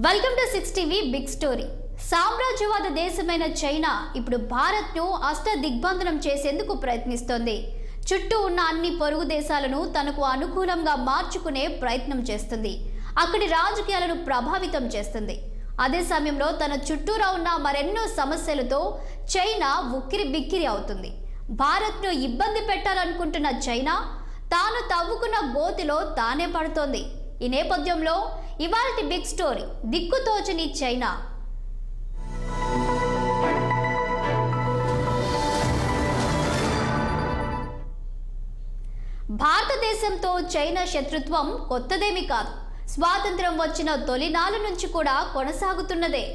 Welcome to 6 TV big story. సామ్రాజ్యవాద దేశమైన China ఇప్పుడు భారత్ను అష్టదిగ్బంధనం చేసేందుకు ప్రయత్నిస్తోంది. చుట్టూ ఉన్న అన్ని పొరుగు దేశాలను తనకు అనుకూలంగా మార్చుకునే ప్రయత్నం చేస్తుంది. అక్కడి రాజకీయాలను ప్రభావితం చేస్తుంది. అదే సమయంలో తన చుట్టూరా ఉన్న మరెన్నో సమస్యలతో చైనా ఉక్కిరి బిక్కిరి అవుతుంది. భారత్ను ఇబ్బంది పెట్టాలనుకుంటున్న చైనా తాను తవ్వుకున్న గోతిలో తానే పడుతోంది. ఈ నేపథ్యంలో ఇవాల్టి బిగ్ స్టోరీ దిక్కుతోచని చైనా. భారతదేశంతో చైనా శత్రుత్వం కొత్తదేమీ కాదు. స్వాతంత్రం వచ్చిన తొలినాళ్ళ నుంచి కూడా కొనసాగుతున్నదే.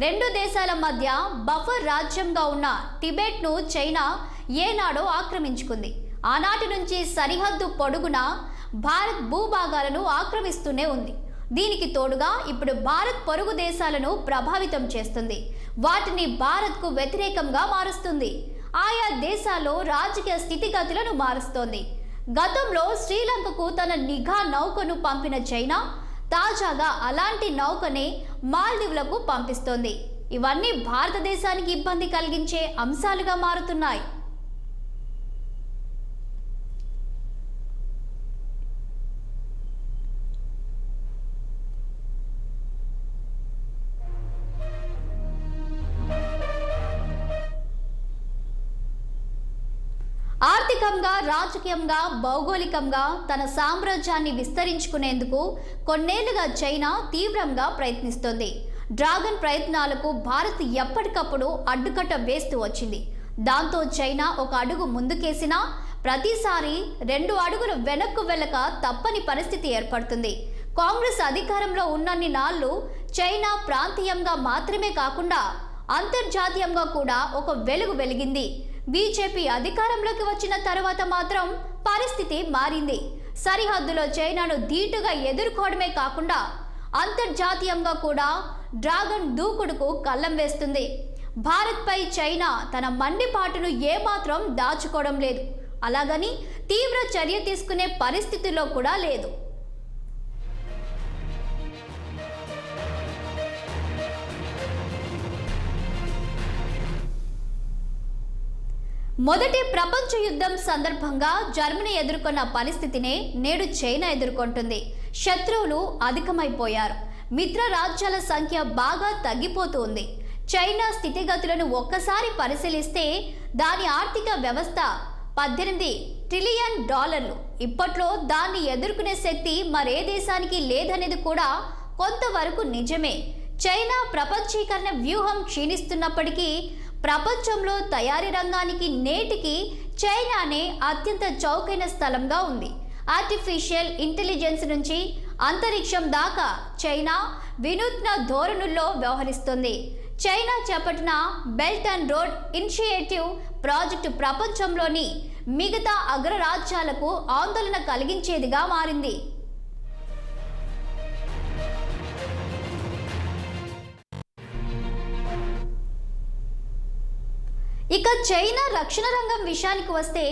రెండు దేశాల మధ్య బఫర్ రాజ్యంగా ఉన్న టిబెట్ను చైనా ఏనాడో ఆక్రమించుకుంది. ఆనాటి నుంచి సరిహద్దు పొడుగున భారత్ భూభాగాలను ఆక్రమిస్తూనే ఉంది. దీనికి తోడుగా ఇప్పుడు భారత్ పొరుగు దేశాలను ప్రభావితం చేస్తుంది. వాటిని భారత్కు వ్యతిరేకంగా మారుస్తుంది. ఆయా దేశాల్లో రాజకీయ స్థితిగతులను మారుస్తోంది. గతంలో శ్రీలంకకు తన నిఘా నౌకను పంపిన చైనా తాజాగా అలాంటి నౌకనే మాల్దీవులకు పంపిస్తోంది. ఇవన్నీ భారతదేశానికి ఇబ్బంది కలిగించే అంశాలుగా మారుతున్నాయి. ఆర్థికంగా, రాజకీయంగా, భౌగోళికంగా తన సామ్రాజ్యాన్ని విస్తరించుకునేందుకు కొన్నేళ్లుగా చైనా తీవ్రంగా ప్రయత్నిస్తోంది. డ్రాగన్ ప్రయత్నాలకు భారత్ ఎప్పటికప్పుడు అడ్డుకట్ట వేస్తూ వచ్చింది. దాంతో చైనా ఒక అడుగు ముందుకేసినా ప్రతిసారి 2 అడుగులు వెనక్కు వెళ్ళక తప్పని పరిస్థితి ఏర్పడుతుంది. కాంగ్రెస్ అధికారంలో ఉన్నన్ని నాళ్లు చైనా ప్రాంతీయంగా మాత్రమే కాకుండా అంతర్జాతీయంగా కూడా ఒక వెలుగు వెలిగింది. బీజేపీ అధికారంలోకి వచ్చిన తర్వాత మాత్రం పరిస్థితి మారింది. సరిహద్దులో చైనాను ధీటుగా ఎదుర్కోవడమే కాకుండా అంతర్జాతీయంగా కూడా డ్రాగన్ దూకుడుకు కళ్ళం వేస్తుంది. భారత్పై చైనా తన మండిపాటును ఏమాత్రం దాచుకోవడం లేదు. అలాగని తీవ్ర చర్య తీసుకునే పరిస్థితిలో కూడా లేదు. మొదటి ప్రపంచ యుద్ధం సందర్భంగా జర్మనీ ఎదుర్కొన్న పరిస్థితినే నేడు చైనా ఎదుర్కొంటుంది. శత్రువులు అధికమైపోయారు. మిత్ర రాజ్యాల సంఖ్య బాగా తగ్గిపోతుంది. చైనా స్థితిగతులను ఒక్కసారి పరిశీలిస్తే దాని ఆర్థిక వ్యవస్థ $18 ట్రిలియన్. ఇప్పట్లో దాన్ని ఎదుర్కొనే శక్తి మరే దేశానికి లేదనేది కూడా కొంతవరకు నిజమే. చైనా ప్రపంచీకరణ వ్యూహం క్షీణిస్తున్నప్పటికీ ప్రపంచంలో తయారీ రంగానికి నేటికి చైనానే అత్యంత చౌకైన స్థలంగా ఉంది. ఆర్టిఫిషియల్ ఇంటెలిజెన్స్ నుంచి అంతరిక్షం దాకా చైనా వినూత్న ధోరణుల్లో వ్యవహరిస్తుంది. చైనా చేపట్టిన belt and road initiative project ప్రపంచంలోని మిగతా అగ్రరాజ్యాలకు ఆందోళన కలిగించేదిగా మారింది. ఇక చైనా రక్షణ రంగం విషయానికి వస్తే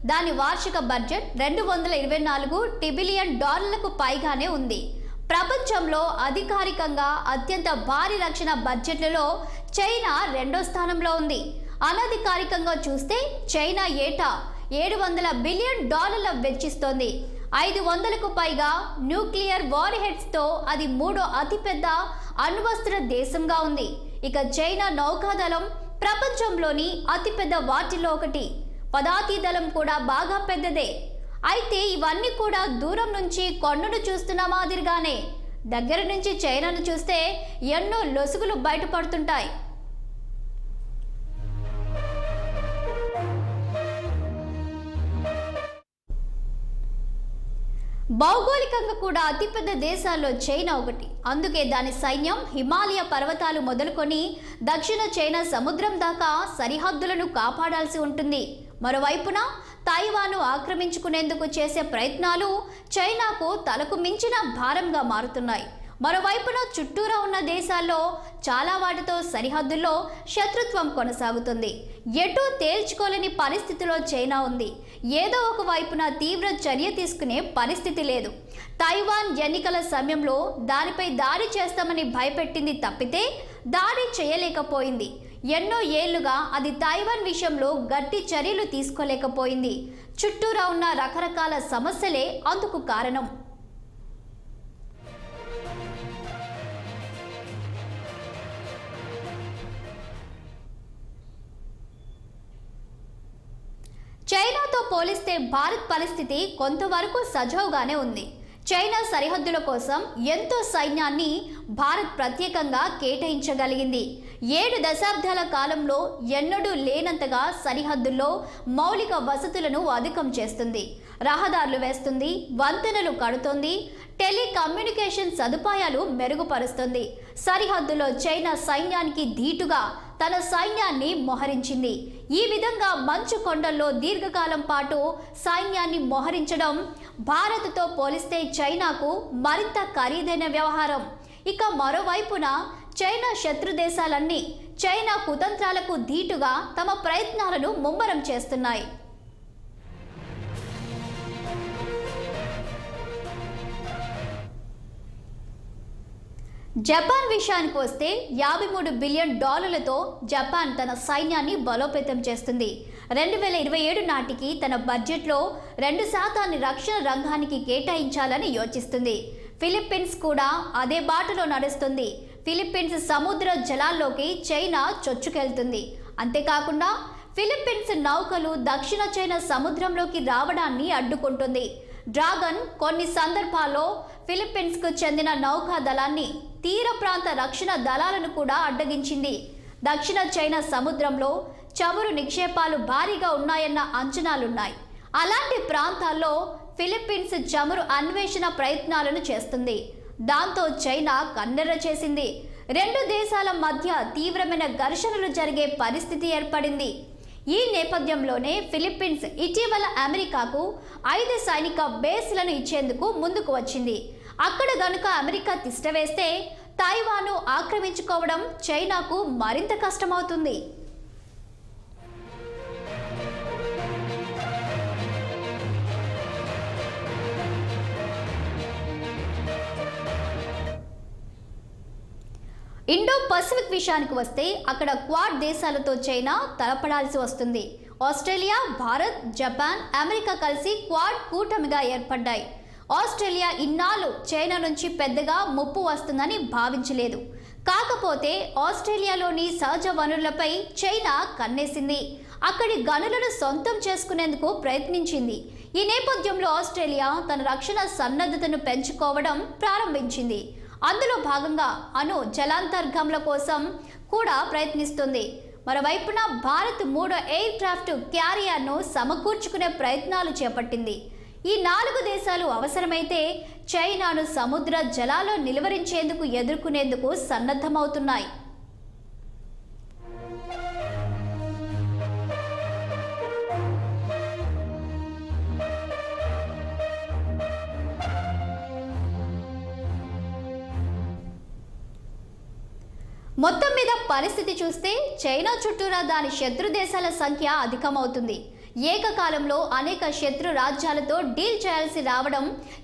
దాని వార్షిక బడ్జెట్ $224 ట్రిలియన్ పైగానే ఉంది. ప్రపంచంలో అధికారికంగా అత్యంత భారీ రక్షణ బడ్జెట్లలో చైనా 2వ స్థానంలో ఉంది. అనధికారికంగా చూస్తే చైనా ఏటా $700 బిలియన్ వెచ్చిస్తోంది. 500కు పైగా న్యూక్లియర్ వార్ హెడ్స్తో అది 3వ అతిపెద్ద అణ్వస్త్ర దేశంగా ఉంది. ఇక చైనా నౌకాదళం ప్రపంచంలోని అతిపెద్ద వాటిలో ఒకటి. పదాతి దళం కూడా బాగా పెద్దదే. అయితే ఇవన్నీ కూడా దూరం నుంచి కొండను చూస్తున్న మాదిరిగానే దగ్గర నుంచి చైనాను చూస్తే ఎన్నో లొసుగులు బయటపడుతుంటాయి. భౌగోళికంగా కూడా అతిపెద్ద దేశాల్లో చైనా ఒకటి. అందుకే దాని సైన్యం హిమాలయ పర్వతాలు మొదలుకొని దక్షిణ చైనా సముద్రం దాకా సరిహద్దులను కాపాడాల్సి ఉంటుంది. మరోవైపున తైవాను ఆక్రమించుకునేందుకు చేసే ప్రయత్నాలు చైనాకు తలకు మించిన భారంగా మారుతున్నాయి. మరోవైపున చుట్టూరా ఉన్న దేశాల్లో చాలా వాటితో సరిహద్దుల్లో శత్రుత్వం కొనసాగుతుంది. ఎటూ తేల్చుకోలేని పరిస్థితిలో చైనా ఉంది. ఏదో ఒక వైపున తీవ్ర చర్య తీసుకునే పరిస్థితి లేదు. తైవాన్ ఎన్నికల సమయంలో దానిపై దాడి చేస్తామని భయపెట్టింది తప్పితే దాడి చేయలేకపోయింది. ఎన్నో ఏళ్లుగా అది తైవాన్ విషయంలో గట్టి చర్యలు తీసుకోలేకపోయింది. చుట్టూరా ఉన్న రకరకాల సమస్యలే అందుకు కారణం. చైనాతో పోలిస్తే భారత్ పరిస్థితి కొంతవరకు సజావుగానే ఉంది. చైనా సరిహద్దుల కోసం ఎంతో సైన్యాన్ని భారత్ ప్రత్యేకంగా కేటాయించగలిగింది. 7 దశాబ్దాల కాలంలో ఎన్నడూ లేనంతగా సరిహద్దుల్లో మౌలిక వసతులను అధికం చేస్తుంది. రహదారులు వేస్తుంది, వంతెనలు కడుతోంది, టెలికమ్యూనికేషన్ సదుపాయాలు మెరుగుపరుస్తుంది. సరిహద్దులో చైనా సైన్యానికి ధీటుగా తన సైన్యాన్ని మోహరించింది. ఈ విధంగా మంచు కొండల్లో దీర్ఘకాలం పాటు సైన్యాన్ని మోహరించడం భారత్తో పోలిస్తే చైనాకు మరింత ఖరీదైన వ్యవహారం. ఇక మరోవైపున చైనా శత్రు దేశాలన్నీ చైనా కుతంత్రాలకు ధీటుగా తమ ప్రయత్నాలను ముమ్మరం చేస్తున్నాయి. జపాన్ విషయానికి వస్తే $53 బిలియన్ జపాన్ తన సైన్యాన్ని బలోపేతం చేస్తుంది. 2027 నాటికి తన బడ్జెట్లో 2% రక్షణ రంగానికి కేటాయించాలని యోచిస్తుంది. ఫిలిప్పీన్స్ కూడా అదే బాటలో నడుస్తుంది. ఫిలిప్పీన్స్ సముద్ర జలాల్లోకి చైనా చొచ్చుకెళ్తుంది. అంతేకాకుండా ఫిలిప్పీన్స్ నౌకలు దక్షిణ చైనా సముద్రంలోకి రావడాన్ని అడ్డుకుంటుంది. డ్రాగన్ కొన్ని సందర్భాల్లో ఫిలిప్పీన్స్కు చెందిన నౌకా దళాన్ని, తీర ప్రాంత రక్షణ దళాలను కూడా అడ్డగించింది. దక్షిణ చైనా సముద్రంలో చమురు నిక్షేపాలు భారీగా ఉన్నాయన్న అంచనాలున్నాయి. అలాంటి ప్రాంతాల్లో ఫిలిప్పీన్స్ చమురు అన్వేషణ ప్రయత్నాలను చేస్తుంది. దాంతో చైనా కన్నెర్ర చేసింది. 2 దేశాల మధ్య తీవ్రమైన ఘర్షణలు జరిగే పరిస్థితి ఏర్పడింది. ఈ నేపథ్యంలోనే ఫిలిప్పీన్స్ ఇటీవల అమెరికాకు 5 సైనిక బేస్లను ఇచ్చేందుకు ముందుకు వచ్చింది. అక్కడ గనుక అమెరికా తిష్టవేస్తే తైవాన్ను ఆక్రమించుకోవడం చైనాకు మరింత కష్టమవుతుంది. ఇండో పసిఫిక్ విషయానికి వస్తే అక్కడ క్వాడ్ దేశాలతో చైనా తలపడాల్సి వస్తుంది. ఆస్ట్రేలియా, భారత్, జపాన్, అమెరికా కలిసి క్వాడ్ కూటమిగా ఏర్పడ్డాయి. ఆస్ట్రేలియా ఇన్నాళ్ళు చైనా నుంచి పెద్దగా ముప్పు వస్తుందని భావించలేదు. కాకపోతే ఆస్ట్రేలియాలోని సహజ వనరులపై చైనా కన్నేసింది. అక్కడి గనులను సొంతం చేసుకునేందుకు ప్రయత్నించింది. ఈ నేపథ్యంలో ఆస్ట్రేలియా తన రక్షణ సన్నద్ధతను పెంచుకోవడం ప్రారంభించింది. అందులో భాగంగా అణు జలాంతర్గంల కోసం కూడా ప్రయత్నిస్తుంది. మరోవైపున భారత్ 3వ ఎయిర్ క్రాఫ్ట్ క్యారియర్ను సమకూర్చుకునే ప్రయత్నాలు చేపట్టింది. ఈ 4 దేశాలు అవసరమైతే చైనాను సముద్ర జలాల్లో నిలువరించేందుకు ఎదుర్కొనేందుకు సన్నద్ధమవుతున్నాయి. మొత్తం మీద పరిస్థితి చూస్తే చైనా చుట్టూరా దాని శత్రు దేశాల సంఖ్య అధికమవుతుంది. ఏకకాలంలో అనేక శత్రు రాజ్యాలతో డీల్ చేయాల్సి రావడం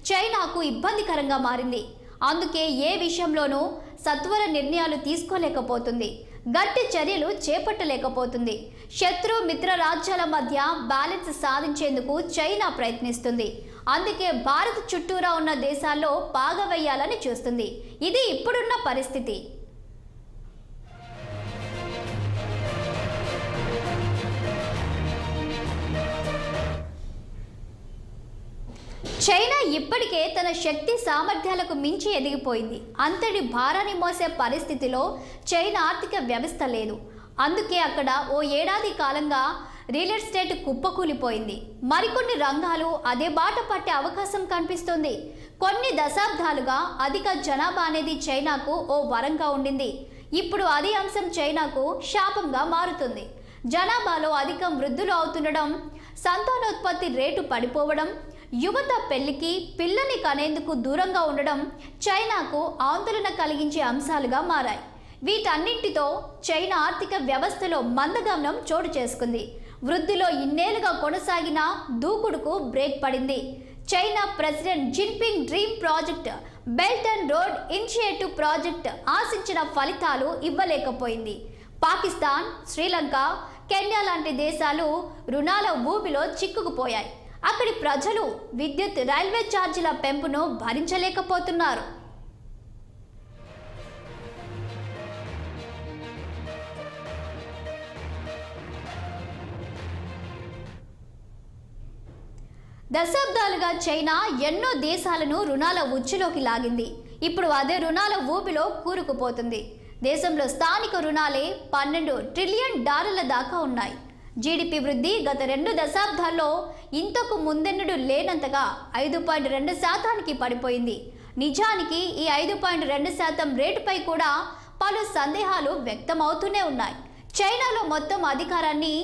చైనాకు ఇబ్బందికరంగా మారింది. అందుకే ఏ విషయంలోనూ సత్వర నిర్ణయాలు తీసుకోలేకపోతుంది, గట్టి చర్యలు చేపట్టలేకపోతుంది. శత్రు మిత్ర రాజ్యాల మధ్య బ్యాలెన్స్ సాధించేందుకు చైనా ప్రయత్నిస్తుంది. అందుకే భారత్ చుట్టూరా ఉన్న దేశాల్లో పాగవేయాలని చూస్తుంది. ఇది ఇప్పుడున్న పరిస్థితి. చైనా ఇప్పటికే తన శక్తి సామర్థ్యాలకు మించి ఎదిగిపోయింది. అంతటి భారాన్ని మోసే పరిస్థితిలో చైనా ఆర్థిక వ్యవస్థ లేదు. అందుకే అక్కడ ఓ ఏడాది కాలంగా రియల్ ఎస్టేట్ కుప్పకూలిపోయింది. మరికొన్ని రంగాలు అదే బాట పట్టే అవకాశం కనిపిస్తుంది. కొన్ని దశాబ్దాలుగా అధిక జనాభా అనేది చైనాకు ఓ వరంగా ఉండింది. ఇప్పుడు అదే అంశం చైనాకు శాపంగా మారుతుంది. జనాభాలో అధికం వృద్ధులు అవుతుండడం, సంతానోత్పత్తి రేటు పడిపోవడం, యువత పెళ్లికి పిల్లని కనేందుకు దూరంగా ఉండడం చైనాకు ఆందోళన కలిగించే అంశాలుగా మారాయి. వీటన్నింటితో చైనా ఆర్థిక వ్యవస్థలో మందగమనం చోటు చేసుకుంది. వృద్ధిలో ఇన్నేళ్లుగా కొనసాగిన దూకుడుకు బ్రేక్ పడింది. China president Jinping dream project, belt and road initiative project ఆశించిన ఫలితాలు ఇవ్వలేకపోయింది. పాకిస్తాన్, శ్రీలంక, కెన్యా లాంటి దేశాలు రుణాల ఊబిలో చిక్కుకుపోయాయి. అక్కడి ప్రజలు విద్యుత్, రైల్వే ఛార్జీల పెంపును భరించలేకపోతున్నారు. దశాబ్దాలుగా చైనా ఎన్నో దేశాలను రుణాల ఉచ్చులోకి లాగింది. ఇప్పుడు అదే రుణాల ఊబిలో కూరుకుపోతుంది. దేశంలో స్థానిక రుణాలే $12 ట్రిలియన్ దాకా ఉన్నాయి. జీడిపి వృద్ధి గత 2 దశాబ్దాల్లో ఇంతకు ముందెన్నడూ లేనంతగా 5.2% పడిపోయింది. నిజానికి ఈ 5.2% రేటుపై కూడా పలు సందేహాలు వ్యక్తమవుతూనే ఉన్నాయి. చైనాలో మొత్తం అధికారాన్ని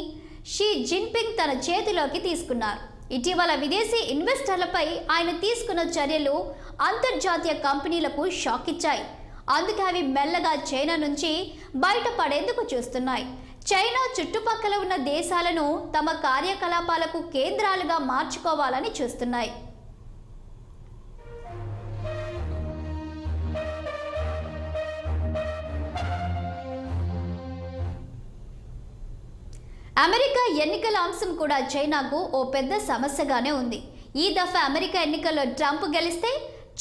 షీ జిన్పింగ్ తన చేతిలోకి తీసుకున్నారు. ఇటీవల విదేశీ ఇన్వెస్టర్లపై ఆయన తీసుకున్న చర్యలు అంతర్జాతీయ కంపెనీలకు షాక్ ఇచ్చాయి. అందుకే అవి మెల్లగా చైనా నుంచి బయటపడేందుకు చూస్తున్నాయి. చైనా చుట్టుపక్కల ఉన్న దేశాలను తమ కార్యకలాపాలకు కేంద్రాలుగా మార్చుకోవాలని చూస్తున్నాయి. అమెరికా ఎన్నికల అంశం కూడా చైనాకు ఓ పెద్ద సమస్యగానే ఉంది. ఈ దఫా అమెరికా ఎన్నికల్లో ట్రంప్ గెలిస్తే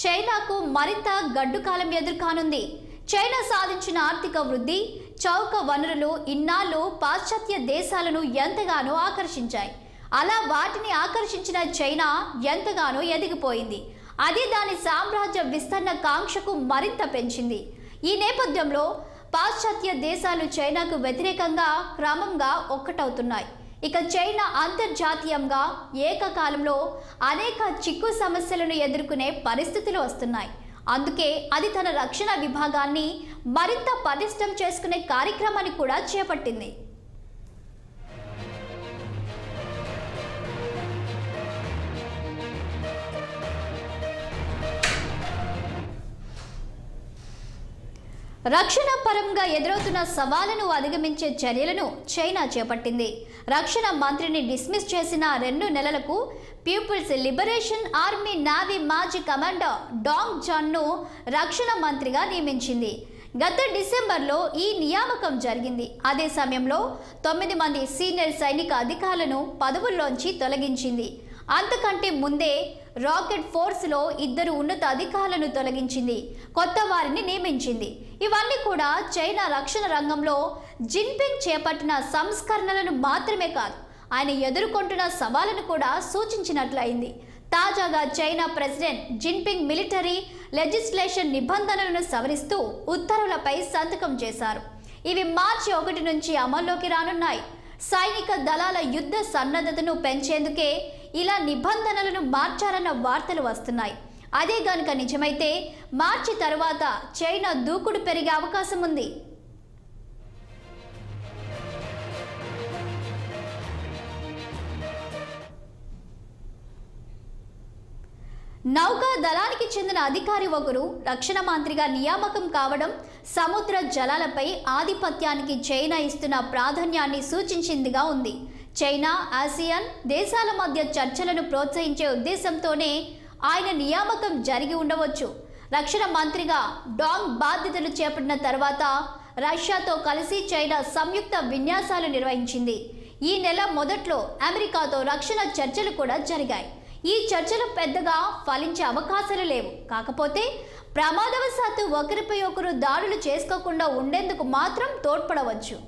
చైనాకు మరింత గడ్డు కాలం ఎదుర్కానుంది. చైనా సాధించిన ఆర్థిక వృద్ధి, చౌక వనరులు ఇన్నాళ్ళు పాశ్చాత్య దేశాలను ఎంతగానో ఆకర్షించాయి. అలా వాటిని ఆకర్షించిన చైనా ఎంతగానో ఎదిగిపోయింది. అది దాని సామ్రాజ్య విస్తరణ కాంక్షకు మరింత పెంచింది. ఈ నేపథ్యంలో పాశ్చాత్య దేశాలు చైనాకు వ్యతిరేకంగా క్రమంగా ఒక్కటవుతున్నాయి. ఇక చైనా అంతర్జాతీయంగా ఏకకాలంలో అనేక చిక్కు సమస్యలను ఎదుర్కొనే పరిస్థితులు వస్తున్నాయి. అందుకే అది తన రక్షణ విభాగాన్ని మరింత పటిష్టం చేసుకునే కార్యక్రమాన్ని కూడా చేపట్టింది. రక్షణ పరంగా ఎదురవుతున్న సవాళ్లను అధిగమించే చర్యలను చైనా చేపట్టింది. రక్షణ మంత్రిని డిస్మిస్ చేసిన 2 నెలలకు పీపుల్స్ లిబరేషన్ ఆర్మీ నావీ మాజీ కమాండర్ డాంగ్ జాన్ను రక్షణ మంత్రిగా నియమించింది. గత డిసెంబర్లో ఈ నియామకం జరిగింది. అదే సమయంలో 9 మంది సీనియర్ సైనిక అధికారులను పదవుల్లోంచి తొలగించింది. అంతకంటే ముందే రాకెట్ ఫోర్స్లో 2 ఉన్నత అధికారులను తొలగించింది, కొత్త వారిని నియమించింది. ఇవన్నీ కూడా చైనా రక్షణ రంగంలో జిన్పింగ్ చేపట్టిన సంస్కరణలను మాత్రమే కాదు, ఆయన ఎదుర్కొంటున్న సవాళ్లను కూడా సూచించినట్లయింది. తాజాగా China president Jinping military legislation నిబంధనలను సవరిస్తూ ఉత్తర్వులపై సంతకం చేశారు. ఇవి మార్చి 1 నుంచి అమల్లోకి రానున్నాయి. సైనిక దళాల యుద్ధ సన్నద్ధతను పెంచేందుకే ఇలా నిబంధనలను మార్చారన్న వార్తలు వస్తున్నాయి. అదే గనుక నిజమైతే మార్చి తర్వాత చైనా దూకుడు పెరిగే అవకాశం ఉంది. నౌకా దళానికి చెందిన అధికారి ఒకరు రక్షణ మంత్రిగా నియామకం కావడం సముద్ర జలాలపై ఆధిపత్యానికి చైనా ఇస్తున్న ప్రాధాన్యాన్ని సూచించిందిగా ఉంది. చైనా, ఆసియాన్ దేశాల మధ్య చర్చలను ప్రోత్సహించే ఉద్దేశంతోనే ఆయన నియామకం జరిగి ఉండవచ్చు. రక్షణ మంత్రిగా డాంగ్ బాధ్యతలు చేపట్టిన తర్వాత రష్యాతో కలిసి చైనా సంయుక్త విన్యాసాలు నిర్వహించింది. ఈ నెల మొదట్లో అమెరికాతో రక్షణ చర్చలు కూడా జరిగాయి. ఈ చర్చలు పెద్దగా ఫలించే అవకాశాలు లేవు. కాకపోతే ప్రమాదవశాత్తు ఒకరిపై ఒకరు దాడులు చేసుకోకుండా ఉండేందుకు మాత్రం తోడ్పడవచ్చు.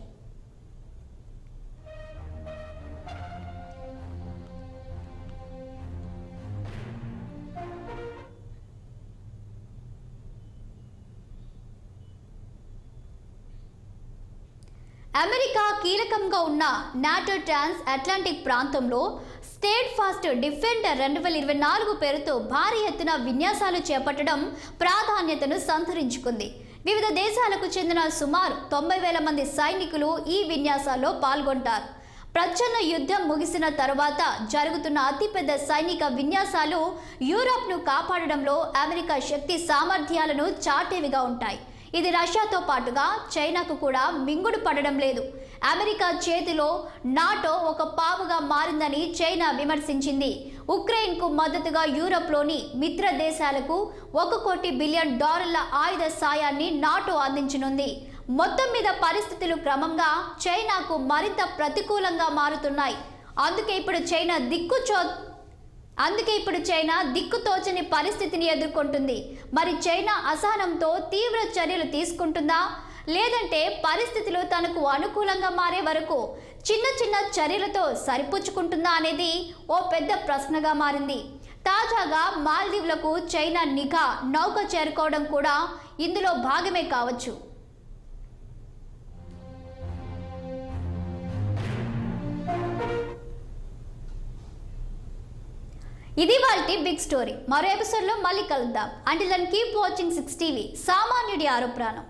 అమెరికా కీలకంగా ఉన్న నాటో ట్రాన్స్ అట్లాంటిక్ ప్రాంతంలో స్టేట్ ఫాస్ట్ డిఫెండర్ 2024 పేరుతో భారీ ఎత్తున విన్యాసాలు చేపట్టడం ప్రాధాన్యతను సంతరించుకుంది. వివిధ దేశాలకు చెందిన సుమారు 90,000 మంది సైనికులు ఈ విన్యాసాల్లో పాల్గొంటారు. ప్రచ్ఛన్న యుద్ధం ముగిసిన తరువాత జరుగుతున్న అతిపెద్ద సైనిక విన్యాసాలు యూరప్ను కాపాడడంలో అమెరికా శక్తి సామర్థ్యాలను చాటేవిగా ఉంటాయి. ఇది రష్యాతో పాటుగా చైనాకు కూడా మింగుడు పడడం లేదు. అమెరికా చేతిలో నాటో ఒక పావుగా మారిందని చైనా విమర్శించింది. ఉక్రెయిన్కు మద్దతుగా యూరప్లోని మిత్ర దేశాలకు $1 కోటి బిలియన్ ఆయుధ సాయాన్ని నాటో అందించనుంది. మొత్తం మీద పరిస్థితులు క్రమంగా చైనాకు మరింత ప్రతికూలంగా మారుతున్నాయి. అందుకే ఇప్పుడు చైనా దిక్కుతోచని పరిస్థితిని ఎదుర్కొంటుంది. మరి చైనా అసహనంతో తీవ్ర చర్యలు తీసుకుంటుందా, లేదంటే పరిస్థితులు తనకు అనుకూలంగా మారే వరకు చిన్న చిన్న చర్యలతో సరిపుచ్చుకుంటుందా అనేది ఓ పెద్ద ప్రశ్నగా మారింది. తాజాగా మాల్దీవులకు చైనా నిఘా నౌక చేరుకోవడం కూడా ఇందులో భాగమే కావచ్చు. ఇది వాల్టి బిగ్ స్టోరీ. మరో ఎపిసోడ్లో మళ్ళీ కలుద్దాం. Until then keep watching 6 TV, సామాన్యుడి ఆరో ప్రాణం.